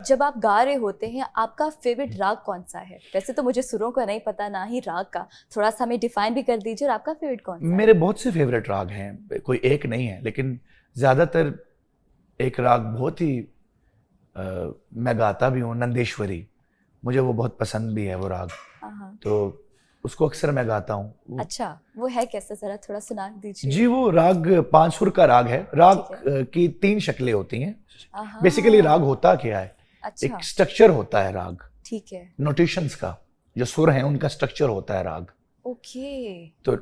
जब आप गा रहे होते हैं आपका फेवरेट राग कौन सा है? वैसे तो मुझे सुरों का नहीं पता ना ही राग का, थोड़ा सा हमें डिफाइन भी कर दीजिए। और आपका फेवरेट कौन सा है? मेरे बहुत से फेवरेट राग हैं, कोई एक नहीं है, लेकिन ज़्यादातर एक राग बहुत ही मैं गाता भी हूँ, नंदेश्वरी। मुझे वो बहुत पसंद भी है वो राग, तो उसको अक्सर मैं गाता हूँ। अच्छा, वो है कैसा, जरा थोड़ा सुना दीजिए। जी, वो राग 5 सुर का राग है। राग की 3 शक्लें होती हैं। बेसिकली राग होता क्या है? अच्छा। एक स्ट्रक्चर होता है राग, ठीक है। नोटेशंस का, जो सुर हैं उनका स्ट्रक्चर होता है राग। ओके। तो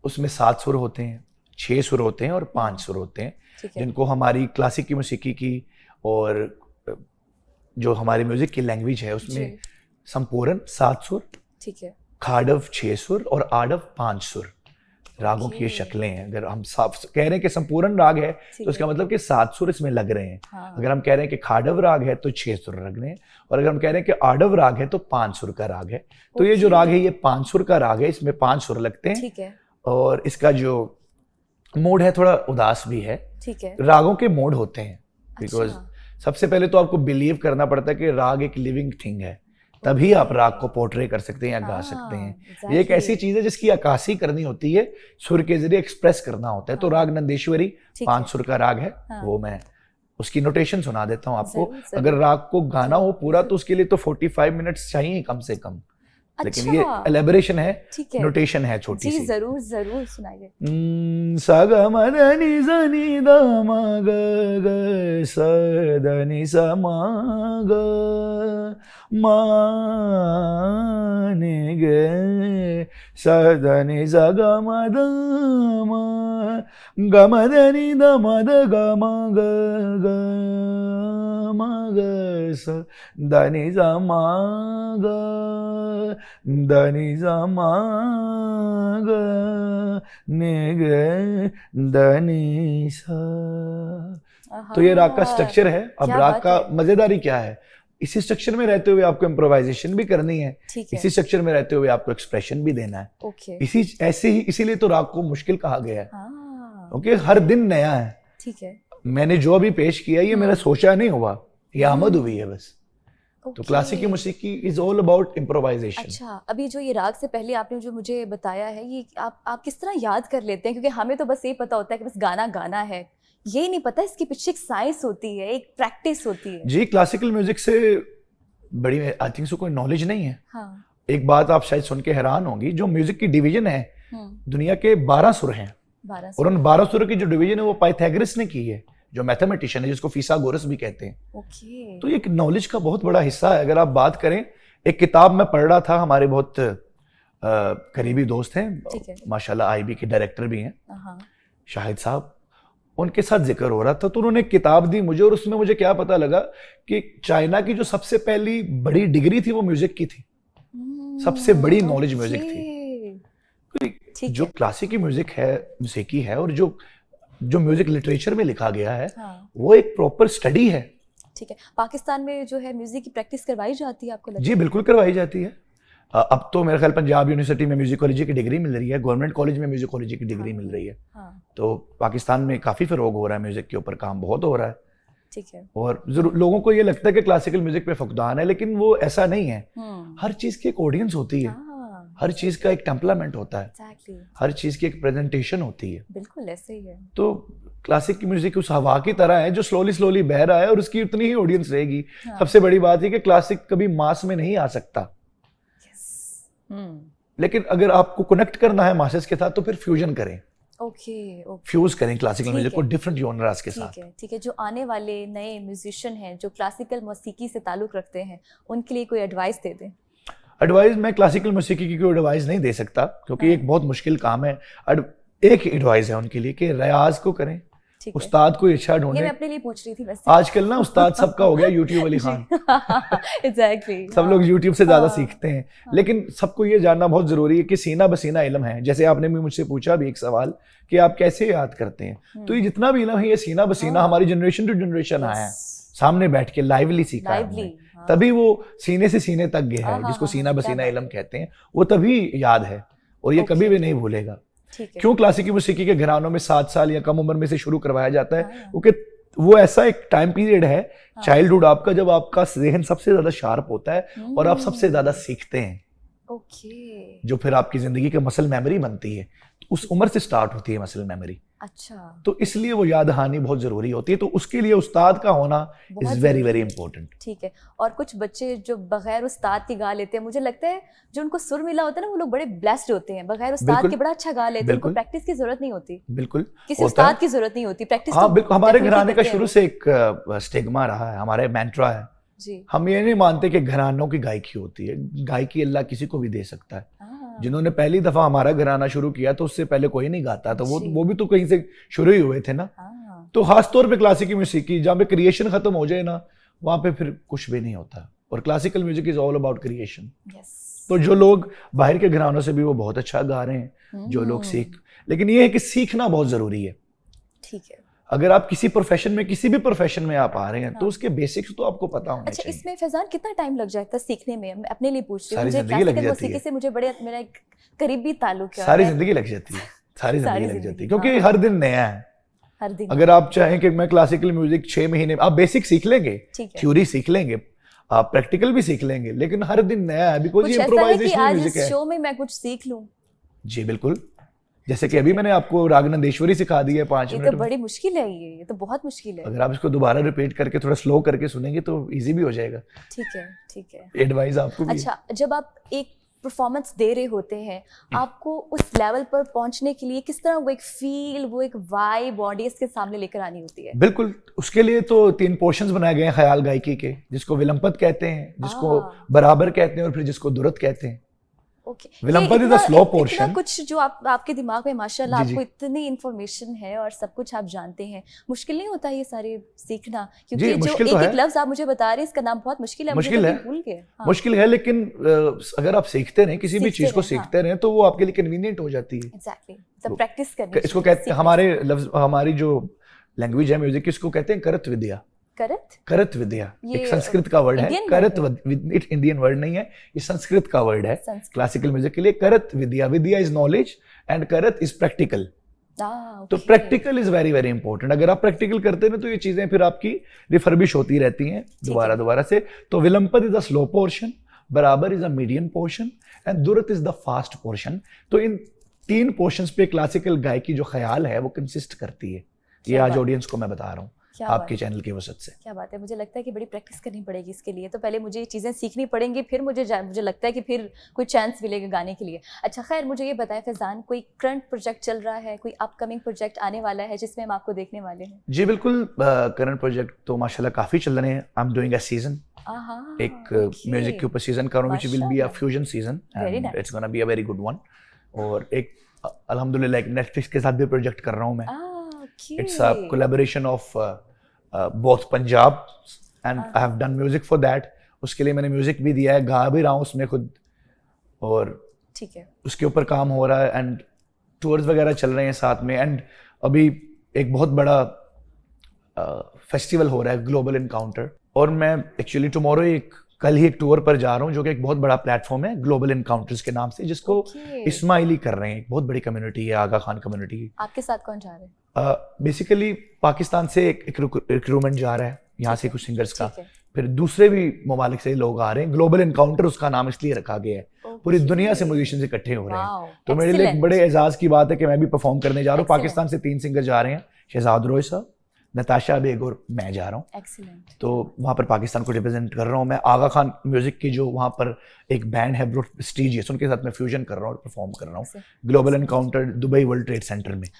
उसमें 7 सुर होते हैं, 6 सुर होते हैं और 5 सुर होते हैं, जिनको हमारी क्लासिक की मौसीकी की और जो हमारी म्यूजिक की लैंग्वेज है उसमें संपूर्ण 7 सुर, ठीक है, खाडव 6 सुर और आडव 5 सुर रागों की ये शक्लें हैं। अगर हम साफ कह रहे हैं कि संपूर्ण राग है तो इसका मतलब कि 7 सुर इसमें लग रहे हैं। अगर हम कह रहे हैं कि खाडव राग है तो 6 सुर लग रहे हैं, और अगर हम कह रहे हैं कि आडव राग है तो 5 सुर का राग है। तो ये जो राग है ये 5 सुर का राग है, इसमें 5 सुर लगते हैं। ठीक है। और इसका जो मोड है थोड़ा उदास भी है। ठीक है। रागों के मोड होते हैं, बिकॉज सबसे पहले तो आपको बिलीव करना पड़ता है कि राग एक लिविंग थिंग है, तभी आप राग को पोर्ट्रे कर सकते हैं या गा सकते हैं। ये एक ऐसी चीज है जिसकी अक्कासी करनी होती है, सुर के जरिए एक्सप्रेस करना होता है। तो राग नंदेश्वरी 5 सुर का राग है, वो मैं उसकी नोटेशन सुना देता हूँ आपको। अगर राग को गाना हो पूरा तो उसके लिए तो 45 मिनट्स चाहिए कम से कम। लेकिन ये एलेबोरेशन है, नोटेशन है छोटी सी। जरूर जरूर सुनाइए। सा ग म ध नि ज नि द म ग ग स ध नि स म ग म नि ग स ध नि स ग म ध म ग म ध नि द म ध ग म ग ग म ग स ध नि स म ग द नि स म ग नि ग द नि सा। तो ये राग का स्ट्रक्चर है। अब राग का मजेदारी क्या है, इसी स्ट्रक्चर में रहते हुए आपको इम्प्रोवाइजेशन भी करनी है, इसी स्ट्रक्चर में रहते हुए आपको एक्सप्रेशन भी देना है। इसी ऐसे ही, इसीलिए तो राग को मुश्किल कहा गया है, क्योंकि हर दिन नया है। ठीक है। मैंने जो अभी पेश किया ये मेरा सोचा नहीं हुआ, ये आमद हुई है बस। तो क्लासिक की मौसीकी इज ऑल अबाउट इम्प्रोवाइजेशन। अच्छा, अभी जो ये राग से पहले आपने जो मुझे बताया है, ये आप किस तरह याद कर लेते हैं? क्योंकि हमें तो बस ये पता होता है कि बस गाना गाना है, ये नहीं पता इसके पीछे एक साइंस होती है, एक प्रैक्टिस होती है। जी, क्लासिकल म्यूजिक से बड़ी आई थिंक सो कोई नॉलेज नहीं है। एक बात आप शायद सुन के हैरान होंगी, जो म्यूजिक की डिवीजन है दुनिया के 12 सुर हैं, और उन 12 सुरों की जो डिवीजन है वो पाइथागोरस ने की है, जो मैथमेटिशियन है, जिसको फिसागोरस भी कहते हैं। तो ये नॉलेज का बहुत बड़ा हिस्सा है। अगर आप बात करें, एक किताब में पढ़ रहा था, हमारे बहुत करीबी दोस्त हैं, माशाल्लाह आईबी के डायरेक्टर भी हैं, शाहिद साहब, उनके साथ जिक्र हो रहा था। तो उन्होंने एक किताब दी मुझे, और उसमें मुझे क्या पता लगा कि चाइना की जो सबसे पहली बड़ी डिग्री थी वो म्यूजिक की थी, सबसे बड़ी नॉलेज म्यूजिक थी। जो क्लासिकी म्यूजिक है, मौसीकी है, और जो म्यूजिक लिटरेचर में लिखा गया है, वो एक प्रॉपर स्टडी है। ठीक है। पाकिस्तान में जो है म्यूजिक की प्रैक्टिस करवाई जाती है आपको लगता है? जी बिल्कुल करवाई जाती है। अब तो मेरे ख्याल पंजाब यूनिवर्सिटी में म्यूजिकोलॉजी की डिग्री मिल रही है, गवर्नमेंट कॉलेज में म्यूजिकोलॉजी की डिग्री मिल रही है। तो पाकिस्तान में काफी फरोग हो रहा है, म्यूजिक के ऊपर काम बहुत हो रहा है। ठीक है। और लोगों को ये लगता है कि क्लासिकल म्यूजिक पे फुकदान है, लेकिन वो ऐसा नहीं है। हर चीज की एक ऑडियंस होती है, हर चीज का एक टेम्परामेंट होता है, हर चीज की एक प्रेजेंटेशन होती है। बिल्कुल ऐसे ही है। तो क्लासिक की म्यूजिक उस हवा की तरह है जो स्लोली स्लोली बह रहा है, और उसकी उतनी ही ऑडियंस रहेगी। सबसे बड़ी बात है कि क्लासिक कभी मास में नहीं आ सकता। लेकिन अगर आपको कनेक्ट करना है मासेस के साथ तो फिर फ्यूजन करें। फ्यूज करें क्लासिकल म्यूजिक को डिफरेंट जॉनरास के साथ। ठीक है। जो आने वाले नए म्यूजिशियन हैं जो क्लासिकल मौसीकी से ताल्लुक रखते हैं, उनके लिए कोई एडवाइस दे दें। एडवाइस मैं क्लासिकल मौसीकी की कोई एडवाइस नहीं दे सकता, क्योंकि एक बहुत मुश्किल काम है। एक एडवाइस है उनके लिए कि रियाज को करें, उस्ताद को अच्छा ढूंढें। ये मैं अपने लिए पूछ रही थी वैसे। आजकल ना उस्ताद सबका हो गया यूट्यूब अली खान। एग्जैक्टली। सब लोग यूट्यूब से ज्यादा सीखते हैं, लेकिन सबको ये जानना बहुत जरूरी है कि सीना बसीना इल्म है। जैसे आपने भी मुझसे पूछा भी एक सवाल कि आप कैसे याद करते हैं, तो ये जितना भी इल्म है ये सीना बसीना हमारी जनरेशन टू जनरेशन आया है, सामने बैठ के लाइवली सीखा है, तभी वो सीने से सीने तक गया है, जिसको सीना बसीना इल्म कहते हैं, वो तभी याद है और ये कभी भी नहीं भूलेगा। क्यों क्लासिकी मौसीकी के घरानों में 7 साल या कम उम्र में से शुरू करवाया जाता है? क्योंकि वो ऐसा एक टाइम पीरियड है हाँ। चाइल्डहुड आपका, जब आपका जहन सबसे ज्यादा शार्प होता है और आप सबसे ज्यादा सीखते हैं, ओके, जो फिर आपकी जिंदगी के मसल मेमोरी बनती है, उस उम्र से स्टार्ट होती है मसल मेमोरी। अच्छा, तो इसलिए वो याद दहानी बहुत जरूरी होती है, तो उसके लिए उस्ताद का होना इज वेरी वेरी इंपॉर्टेंट। ठीक है। और कुछ बच्चे जो बगैर उस्ताद के गा लेते हैं, मुझे लगता है जो उनको सुर मिला होता है ना, वो लोग बड़े ब्लेस्ड होते हैं, बगैर उस्ताद के बड़ा अच्छा गा लेते हैं, उनको प्रैक्टिस की जरूरत नहीं होती। बिल्कुल, किसी उस्ताद की जरूरत नहीं होती, प्रैक्टिस। हाँ बिल्कुल, हमारे घराने का शुरू से एक स्टिग्मा रहा है, हमारे मैंट्रा है जी। हम ये नहीं मानते कि घरानों की गायकी होती है, गायकी अल्लाह किसी को भी दे सकता है। जिन्होंने पहली दफा हमारा घराना शुरू किया तो उससे पहले कोई नहीं गाता, तो वो भी तो कहीं से शुरू ही हुए थे ना। तो खास तौर पे क्लासिकल म्यूजिक की जहाँ पे क्रिएशन खत्म हो जाए ना, वहाँ पे फिर कुछ भी नहीं होता, और classical music is all about creation. तो जो लोग बाहर के घरानों से भी वो बहुत अच्छा गा रहे हैं, जो लोग लेकिन ये है कि सीखना बहुत जरूरी है। ठीक है, अगर आप किसी प्रोफेशन में, किसी भी प्रोफेशन में आप आ रहे हैं, तो उसके बेसिक्स तो आपको पता होने चाहिए। इसमें फैजान कितना टाइम लग जाता है सीखने में? मैं अपने लिए पूछ रही हूँ, मुझे क्लासिकल मौसीकी से मुझे मेरा एक करीबी ताल्लुक है। सारी जिंदगी लग जाती है, सारी जिंदगी लग जाती है, क्योंकि हर दिन नया है। हर दिन अगर आप चाहें कि मैं क्लासिकल म्यूजिक 6 महीने आप बेसिक सीख लेंगे, थ्योरी सीख लेंगे, आप प्रैक्टिकल भी सीख लेंगे, लेकिन हर दिन नया है, बिकॉज़ ये इम्प्रोवाइजेशन म्यूजिक है। शो में मैं कुछ सीख लूं। जी बिल्कुल, जैसे कि अभी मैंने आपको राग नंदेश्वरी सिखा दी है 5 मिनट में। ये तो बड़ी मुश्किल है, ये तो बहुत मुश्किल है। अगर आप इसको दोबारा रिपीट करके थोड़ा स्लो करके सुनेंगे तो इजी भी हो जाएगा। ठीक है, ठीक है, एडवाइस आपको भी। अच्छा, जब आप एक परफॉर्मेंस दे रहे होते हैं, आपको उस लेवल पर पहुंचने के लिए किस तरह वो एक फील, वो एक वाइब ऑडियंस के सामने लेकर आनी होती है? बिल्कुल, उसके लिए तो 3 पोर्शंस बनाए गए हैं ख्याल गायकी के, जिसको विलंपत कहते हैं, जिसको बराबर कहते हैं, और फिर जिसको दुरत कहते हैं। Okay, vilambit is the slow portion. कुछ जो आपके दिमाग में माशाल्लाह आपको इतनी इंफॉर्मेशन है और सब कुछ आप जानते हैं, मुश्किल नहीं होता ये सारे सीखना? क्योंकि जो एक लफ्ज आप मुझे बता रहे हैं, इसका नाम बहुत मुश्किल है, मुश्किल है, भूल गए। मुश्किल है, लेकिन अगर आप सीखते रहें, किसी भी चीज को सीखते रहें, तो वो आपके लिए कन्वीनियंट हो जाती है। एग्जैक्टली, तो प्रैक्टिस करनी। इसको कहते हैं, हमारी जो लैंग्वेज है म्यूजिक की, इसको कहते हैं करत विद्या। करत विद्या एक संस्कृत का वर्ड है। करत इंडियन वर्ड नहीं है, ये संस्कृत का वर्ड है क्लासिकल म्यूजिक के लिए। करत विद्या, विद्या इज नॉलेज एंड करत इज प्रैक्टिकल। तो practical is very very important. अगर आप प्रैक्टिकल करते हैं तो ये चीजें फिर आपकी रिफर्बिश होती रहती हैं दोबारा से। तो vilambit is the slow portion, barabar is the medium portion and drut is the fast portion. तो इन 3 पोर्शंस पे क्लासिकल गायकी जो ख्याल है वो कंसिस्ट करती है। ये आज ऑडियंस को मैं बता रहा हूँ आपके चैनल की वजह से। क्या बात है, मुझे लगता है कि बड़ी प्रैक्टिस करनी पड़ेगी इसके लिए। तो पहले मुझे ये चीज़ें सीखनी पड़ेंगी, फिर मुझे लगता है कि फिर कोई चांस मिलेगा गाने के लिए। अच्छा, खैर मुझे ये बताएं फैजान, कोई करंट प्रोजेक्ट चल रहा है, कोई अपकमिंग प्रोजेक्ट आने वाला है जिसमें हम आपको देखने वाले हैं? जी बिल्कुल, करंट प्रोजेक्ट तो माशाल्लाह काफ़ी चल रहे हैं। I am doing a season, एक म्यूजिक के ऊपर सीजन कर रहा हूँ, which will be a fusion season and it's gonna be a very good one. और एक अल्हम्दुलिल्लाह एक नेटफ्लिक्स के साथ भी प्रोजेक्ट कर रहा हूँ मैं। It's a collaboration of both Punjab and I have done music for that। उसके लिए मैंने म्यूजिक भी दिया है, गा भी रहा हूँ उसमें खुद, और ठीक है उसके ऊपर काम हो रहा है एंड टूर्स वगैरह चल रहे हैं साथ में। एंड अभी एक बहुत बड़ा फेस्टिवल हो रहा है, ग्लोबल इनकाउंटर, और मैं एक्चुअली टुमारो कल ही एक टूर पर जा रहा हूँ, जो कि एक बहुत बड़ा प्लेटफॉर्म है ग्लोबल इनकाउंटर्स के नाम से, जिसको इस्माइली कर रहे हैं। एक बहुत बड़ी कम्युनिटी है, आगा खान कम्युनिटी। आपके साथ कौन जा रहे हैं? बेसिकली पाकिस्तान से एक रिक्रूटमेंट जा रहा है, यहाँ से कुछ सिंगर्स का, फिर दूसरे भी ममालिक से लोग आ रहे हैं। ग्लोबल इनकाउंटर उसका नाम इसलिए रखा गया है, पूरी दुनिया से म्यूजिशियंस इकट्ठे हो रहे हैं। तो मेरे लिए एक बड़े एजाज की बात है कि मैं भी परफॉर्म करने जा रहा हूँ। पाकिस्तान से 3 सिंगर जा रहे हैं, शहजाद रोय साहब, नताशा बेग और मैं जा रहा हूँ। एक्सीलेंट। तो वहाँ पर पाकिस्तान को रिप्रेजेंट कर रहा हूँ मैं। आगा खान म्यूजिक की जो वहाँ पर एक बैंड है प्रेस्टीजियस, उनके साथ मैं फ्यूजन कर रहा हूँ और परफॉर्म कर रहा हूँ global encounter Dubai world trade centre में।